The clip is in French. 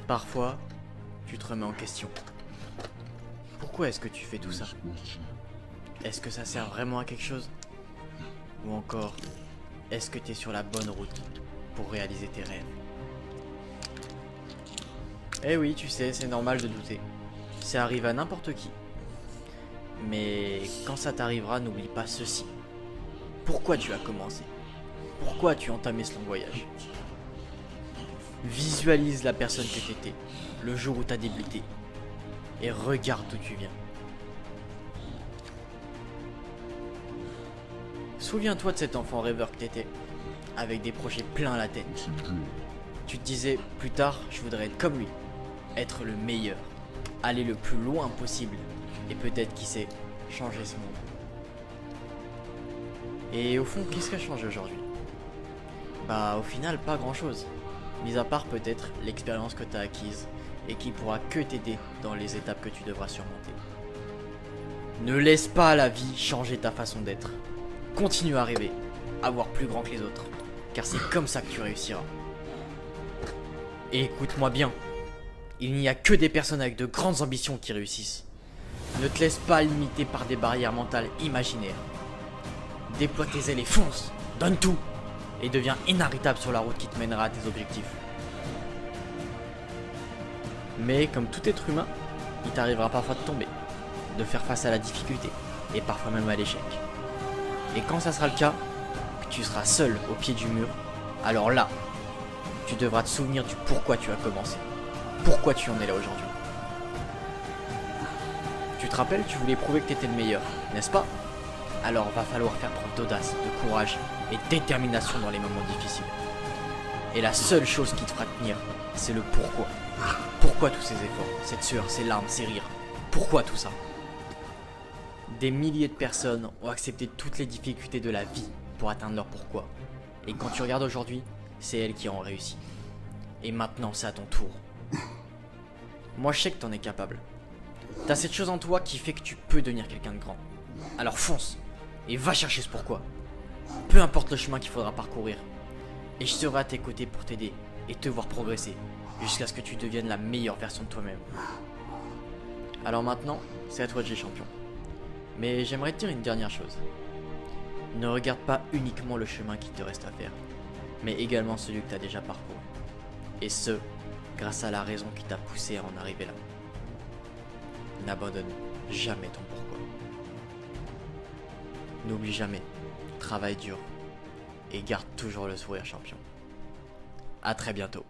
Parfois, tu te remets en question. Pourquoi est-ce que tu fais tout ça? Est-ce que ça sert vraiment à quelque chose? Ou encore, est-ce que tu es sur la bonne route pour réaliser tes rêves? Eh oui, tu sais, c'est normal de douter. Ça arrive à n'importe qui. Mais quand ça t'arrivera, n'oublie pas ceci. Pourquoi tu as commencé? Pourquoi tu as entamé ce long voyage? Visualise la personne que t'étais, le jour où t'as débuté. Et regarde d'où tu viens. Souviens-toi de cet enfant rêveur que t'étais, avec des projets plein la tête. Tu te disais, plus tard, je voudrais être comme lui, être le meilleur, aller le plus loin possible, et peut-être, qui sait, changer ce monde. Et au fond, qu'est-ce qui a changé aujourd'hui? Bah, au final, pas grand-chose, mis à part peut-être l'expérience que t'as acquise, et qui pourra que t'aider dans les étapes que tu devras surmonter. Ne laisse pas la vie changer ta façon d'être. Continue à rêver, à voir plus grand que les autres, car c'est comme ça que tu réussiras. Et écoute-moi bien, il n'y a que des personnes avec de grandes ambitions qui réussissent. Ne te laisse pas limiter par des barrières mentales imaginaires. Déploie tes ailes et fonce, donne tout, et deviens inarrêtable sur la route qui te mènera à tes objectifs. Mais comme tout être humain, il t'arrivera parfois de tomber, de faire face à la difficulté, et parfois même à l'échec. Et quand ça sera le cas, que tu seras seul au pied du mur, alors là, tu devras te souvenir du pourquoi tu as commencé. Pourquoi tu en es là aujourd'hui. Tu te rappelles, tu voulais prouver que tu étais le meilleur, n'est-ce pas? Alors va falloir faire preuve d'audace, de courage et de détermination dans les moments difficiles. Et la seule chose qui te fera tenir, c'est le pourquoi. Pourquoi tous ces efforts, cette sueur, ces larmes, ces rires? Pourquoi tout ça? Des milliers de personnes ont accepté toutes les difficultés de la vie pour atteindre leur pourquoi. Et quand tu regardes aujourd'hui, c'est elles qui ont réussi. Et maintenant, c'est à ton tour. Moi, je sais que t'en es capable. T'as cette chose en toi qui fait que tu peux devenir quelqu'un de grand. Alors fonce et va chercher ce pourquoi. Peu importe le chemin qu'il faudra parcourir. Et je serai à tes côtés pour t'aider et te voir progresser jusqu'à ce que tu deviennes la meilleure version de toi-même. Alors maintenant, c'est à toi de jouer champion. Mais j'aimerais te dire une dernière chose. Ne regarde pas uniquement le chemin qui te reste à faire, mais également celui que tu as déjà parcouru. Et ce, grâce à la raison qui t'a poussé à en arriver là. N'abandonne jamais ton pourquoi. N'oublie jamais, travaille dur et garde toujours le sourire champion. À très bientôt.